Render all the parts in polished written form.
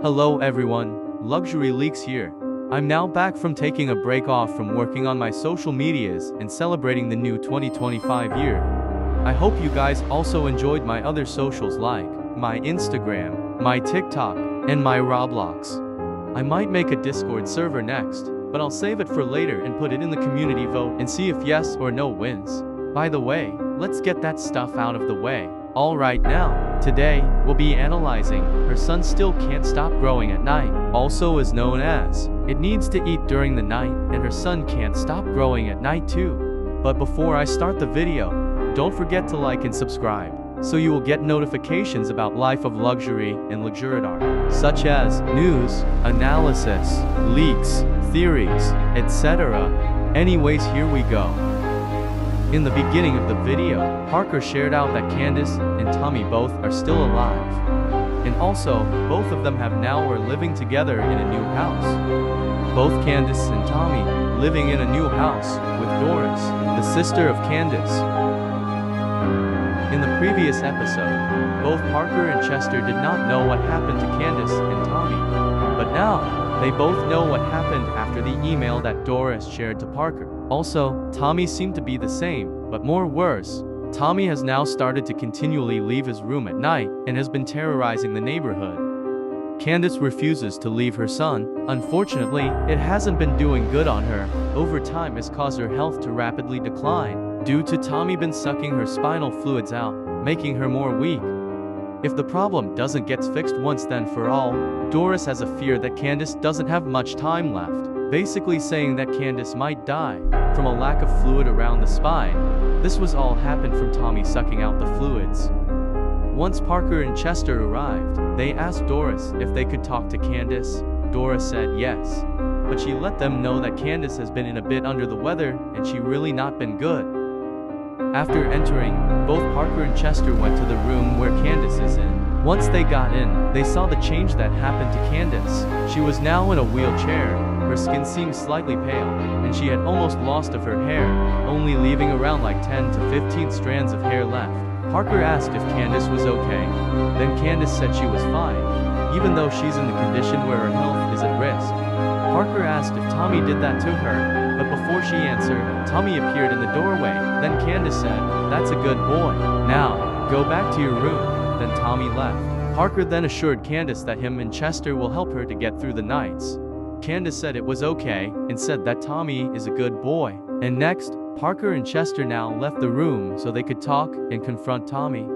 Hello everyone, Luxury Leaks here. I'm now back from taking a break off from working on my social medias and celebrating the new 2025 year. I hope you guys also enjoyed my other socials like my Instagram, my TikTok, and my Roblox. I might make a Discord server next, but I'll save it for later and put it in the community vote and see if yes or no wins. By the way, let's get that stuff out of the way. Alright now, today, we'll be analyzing her son still can't stop growing at night, also is known as it needs to eat during the night and her son can't stop growing at night too. But before I start the video, don't forget to like and subscribe, so you will get notifications about life of luxury and luxuridar, such as news, analysis, leaks, theories, etc. Anyways, here we go. In the beginning of the video, Parker shared out that Candice and Tommy both are still alive. And also, both of them have now are living together in a new house. Both Candice and Tommy living in a new house with Doris, the sister of Candice. In the previous episode, both Parker and Chester did not know what happened to Candice and Tommy. But now, they both know what happened after the email that Doris shared to Parker. Also, Tommy seemed to be the same, but more worse. Tommy has now started to continually leave his room at night and has been terrorizing the neighborhood. Candice refuses to leave her son. Unfortunately, it hasn't been doing good on her. Over time has caused her health to rapidly decline, due to Tommy been sucking her spinal fluids out, making her more weak. If the problem doesn't get fixed once then for all, Doris has a fear that Candice doesn't have much time left, basically saying that Candice might die from a lack of fluid around the spine. This was all happened from Tommy sucking out the fluids. Once Parker and Chester arrived, they asked Doris if they could talk to Candice. Doris said yes, but she let them know that Candice has been in a bit under the weather and she really not been good. After entering, both Parker and Chester went to the room where Candice is in. Once they got in, they saw the change that happened to Candice. She was now in a wheelchair, her skin seemed slightly pale, and she had almost lost of her hair, only leaving around like 10 to 15 strands of hair left. Parker asked if Candice was okay. Then Candice said she was fine, even though she's in the condition where her health is at risk. Parker asked if Tommy did that to her, but before she answered, Tommy appeared in the doorway. Then Candice said, "That's a good boy. Now, go back to your room." Then Tommy left. Parker then assured Candice that him and Chester will help her to get through the nights. Candice said it was okay, and said that Tommy is a good boy. And next, Parker and Chester now left the room so they could talk and confront Tommy.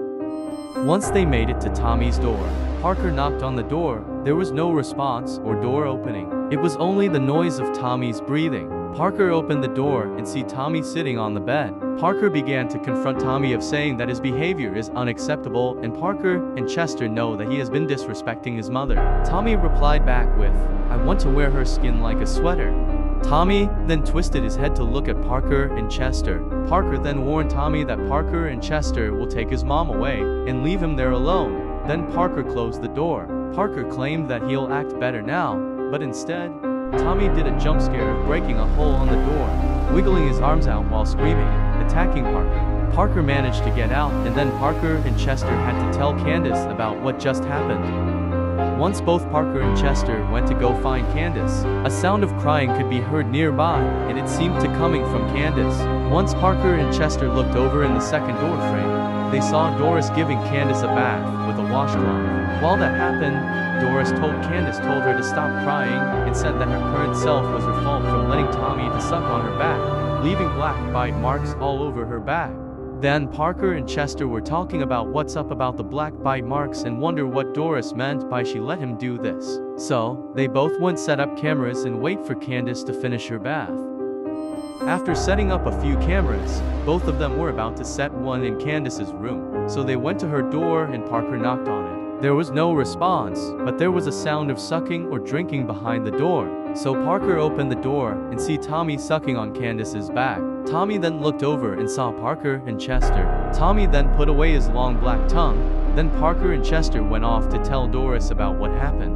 Once they made it to Tommy's door, Parker knocked on the door. There was no response or door opening. It was only the noise of Tommy's breathing. Parker opened the door and see Tommy sitting on the bed. Parker began to confront Tommy of saying that his behavior is unacceptable and Parker and Chester know that he has been disrespecting his mother. Tommy replied back with, "I want to wear her skin like a sweater." Tommy then twisted his head to look at Parker and Chester. Parker then warned Tommy that Parker and Chester will take his mom away and leave him there alone. Then Parker closed the door. Parker claimed that he'll act better now, but instead, Tommy did a jump scare of breaking a hole on the door, wiggling his arms out while screaming, attacking Parker. Parker managed to get out, and then Parker and Chester had to tell Candice about what just happened. Once both Parker and Chester went to go find Candice, a sound of crying could be heard nearby, and it seemed to coming from Candice. Once Parker and Chester looked over in the second door frame, they saw Doris giving Candice a bath with a washcloth. While that happened, Doris told her to stop crying and said that her current self was her fault from letting Tommy to suck on her back, leaving black bite marks all over her back. Then Parker and Chester were talking about what's up about the black bite marks and wonder what Doris meant by she let him do this. So, they both went set up cameras and wait for Candice to finish her bath. After setting up a few cameras, both of them were about to set one in Candice's room, so they went to her door and Parker knocked on it. There was no response, but there was a sound of sucking or drinking behind the door. So Parker opened the door and see Tommy sucking on Candice's back. Tommy then looked over and saw Parker and Chester. Tommy then put away his long black tongue. Then Parker and Chester went off to tell Doris about what happened.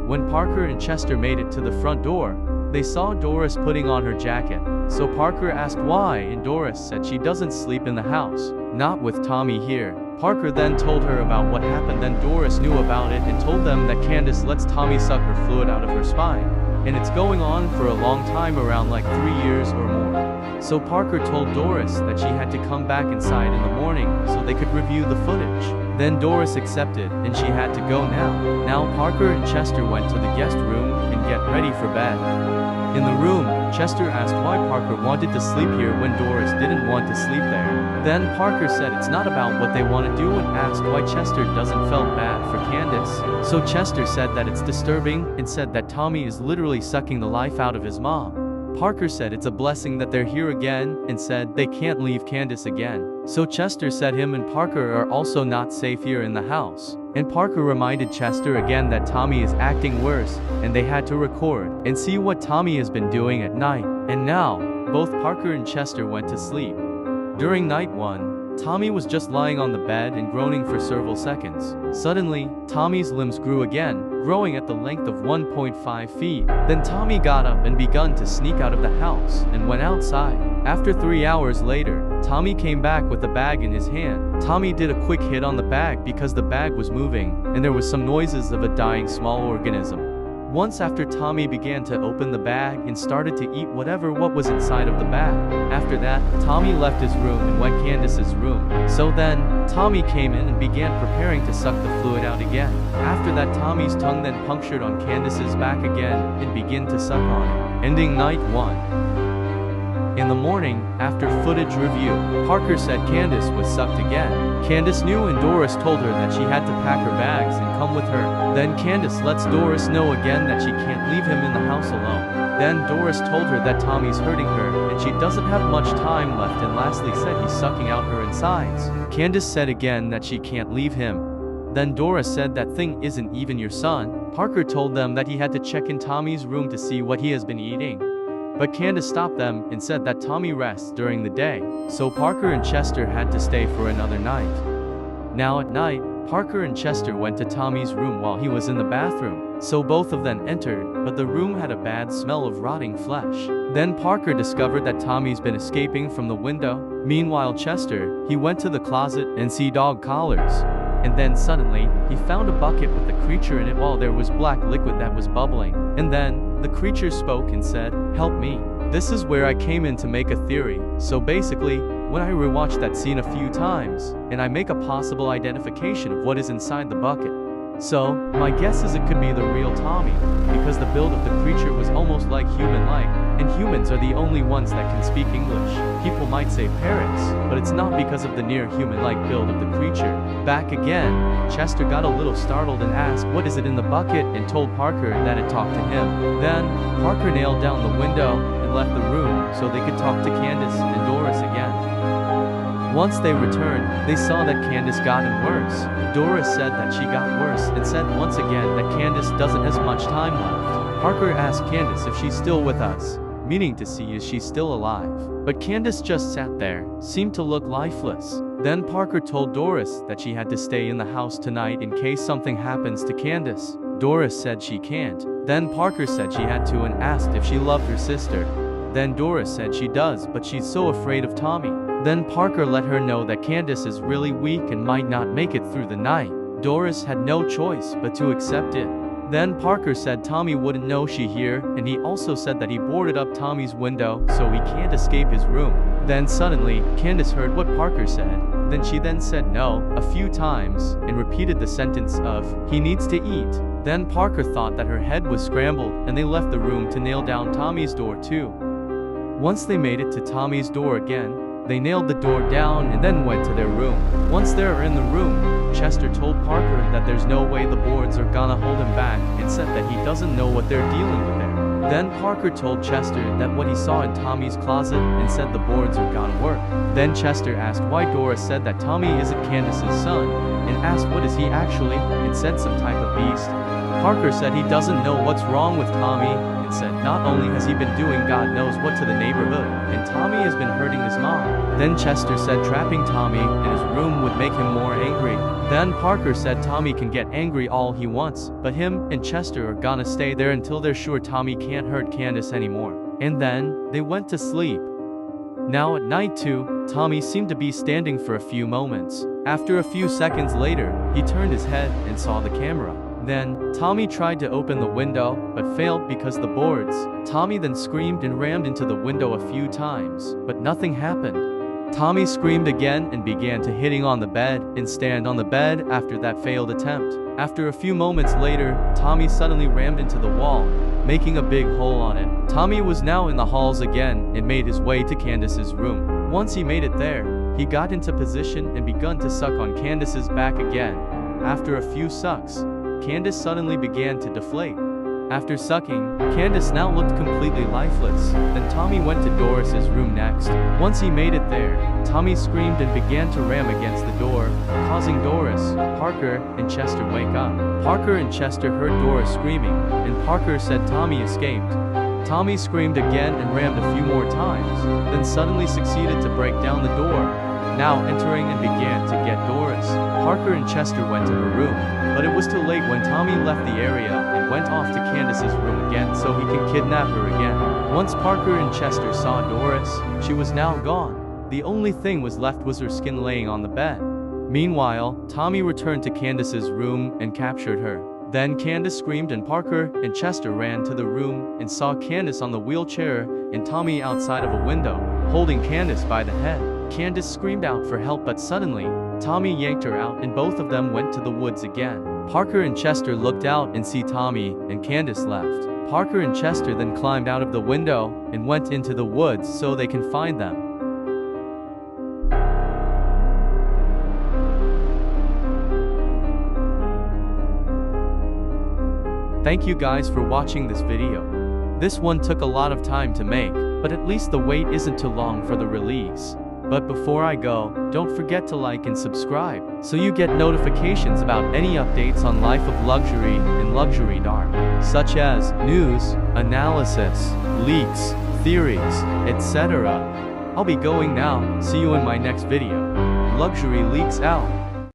When Parker and Chester made it to the front door, they saw Doris putting on her jacket. So Parker asked why, and Doris said she doesn't sleep in the house, not with Tommy here. Parker then told her about what happened. Then Doris knew about it and told them that Candice lets Tommy suck her fluid out of her spine. And it's going on for a long time, around like 3 years or more. So Parker told Doris that she had to come back inside in the morning so they could review the footage. Then Doris accepted and she had to go now. Now Parker and Chester went to the guest room and get ready for bed. In the room, Chester asked why Parker wanted to sleep here when Doris didn't want to sleep there. Then Parker said it's not about what they want to do and asked why Chester doesn't feel bad for Candice. So Chester said that it's disturbing and said that Tommy is literally sucking the life out of his mom. Parker said it's a blessing that they're here again and said they can't leave Candice again. So Chester said him and Parker are also not safe here in the house. And Parker reminded Chester again that Tommy is acting worse and they had to record and see what Tommy has been doing at night. And now, both Parker and Chester went to sleep. During night 1, Tommy was just lying on the bed and groaning for several seconds. Suddenly, Tommy's limbs grew again, growing at the length of 1.5 feet. Then Tommy got up and began to sneak out of the house and went outside. After 3 hours later, Tommy came back with a bag in his hand. Tommy did a quick hit on the bag because the bag was moving, and there was some noises of a dying small organism. Once after, Tommy began to open the bag and started to eat what was inside of the bag. After that, Tommy left his room and went Candice's room. So then, Tommy came in and began preparing to suck the fluid out again. After that, Tommy's tongue then punctured on Candice's back again and began to suck on it, ending night 1. In the morning, after footage review, Parker said Candice was sucked again. Candice knew and Doris told her that she had to pack her bags and come with her. Then Candice lets Doris know again that she can't leave him in the house alone. Then Doris told her that Tommy's hurting her and she doesn't have much time left, and lastly said he's sucking out her insides. Candice said again that she can't leave him. Then Doris said that thing isn't even your son. Parker told them that he had to check in Tommy's room to see what he has been eating. But Candice stopped them and said that Tommy rests during the day, so Parker and Chester had to stay for another night. Now at night, Parker and Chester went to Tommy's room while he was in the bathroom, so both of them entered, but the room had a bad smell of rotting flesh. Then Parker discovered that Tommy's been escaping from the window. Meanwhile Chester, he went to the closet and see dog collars. And then suddenly, he found a bucket with a creature in it while there was black liquid that was bubbling. And then, the creature spoke and said, "Help me. This is where I came in to make a theory." So basically, when I rewatched that scene a few times, and I make a possible identification of what is inside the bucket. So, my guess is it could be the real Tommy, because the build of the creature was almost like human-like, and humans are the only ones that can speak English. People might say parrots, but it's not because of the near human-like build of the creature. Back again, Chester got a little startled and asked what is it in the bucket and told Parker that it talked to him. Then, Parker nailed down the window and left the room so they could talk to Candice and Doris again. Once they returned, they saw that Candice gotten worse. Doris said that she got worse and said once again that Candice doesn't have much time left. Parker asked Candice if she's still with us, meaning to see is she still alive. But Candice just sat there, seemed to look lifeless. Then Parker told Doris that she had to stay in the house tonight in case something happens to Candice. Doris said she can't. Then Parker said she had to and asked if she loved her sister. Then Doris said she does, but she's so afraid of Tommy. Then Parker let her know that Candice is really weak and might not make it through the night. Doris had no choice but to accept it. Then Parker said Tommy wouldn't know she here, and he also said that he boarded up Tommy's window so he can't escape his room. Then suddenly, Candice heard what Parker said. Then she then said no a few times and repeated the sentence of, "He needs to eat." Then Parker thought that her head was scrambled and they left the room to nail down Tommy's door too. Once they made it to Tommy's door again, they nailed the door down and then went to their room. Once they were in the room, Chester told Parker that there's no way the boards are gonna hold him back and said that he doesn't know what they're dealing with there. Then Parker told Chester that what he saw in Tommy's closet and said the boards are gonna work. Then Chester asked why Doris said that Tommy isn't Candice's son and asked what is he actually and said some type of beast. Parker said he doesn't know what's wrong with Tommy and said not only has he been doing God knows what to the neighborhood, and Tommy has been hurting his mom. Then Chester said trapping Tommy in his room would make him more angry. Then Parker said Tommy can get angry all he wants, but him and Chester are gonna stay there until they're sure Tommy can't hurt Candice anymore. And then, they went to sleep. Now at night too, Tommy seemed to be standing for a few moments. After a few seconds later, he turned his head and saw the camera. Then, Tommy tried to open the window, but failed because the boards. Tommy then screamed and rammed into the window a few times, but nothing happened. Tommy screamed again and began to hitting on the bed and stand on the bed after that failed attempt. After a few moments later, Tommy suddenly rammed into the wall, making a big hole on it. Tommy was now in the halls again and made his way to Candice's room. Once he made it there, he got into position and begun to suck on Candice's back again. After a few sucks, Candice suddenly began to deflate. After sucking, Candice now looked completely lifeless. Then Tommy went to Doris's room next. Once he made it there, Tommy screamed and began to ram against the door, causing Doris, Parker, and Chester wake up. Parker and Chester heard Doris screaming, and Parker said Tommy escaped. Tommy screamed again and rammed a few more times, then suddenly succeeded to break down the door, now entering and began to get Doris. Parker and Chester went to her room, but it was too late when Tommy left the area and went off to Candice's room again so he can kidnap her again. Once Parker and Chester saw Doris, she was now gone. The only thing was left was her skin laying on the bed. Meanwhile, Tommy returned to Candice's room and captured her. Then Candice screamed and Parker and Chester ran to the room and saw Candice on the wheelchair and Tommy outside of a window, holding Candice by the head. Candice screamed out for help, but suddenly, Tommy yanked her out and both of them went to the woods again. Parker and Chester looked out and see Tommy and Candice left. Parker and Chester then climbed out of the window and went into the woods so they can find them. Thank you guys for watching this video. This one took a lot of time to make, but at least the wait isn't too long for the release. But before I go, don't forget to like and subscribe, so you get notifications about any updates on Life of Luxury and Luxury Dark, such as news, analysis, leaks, theories, etc. I'll be going now, see you in my next video. Luxury Leaks out.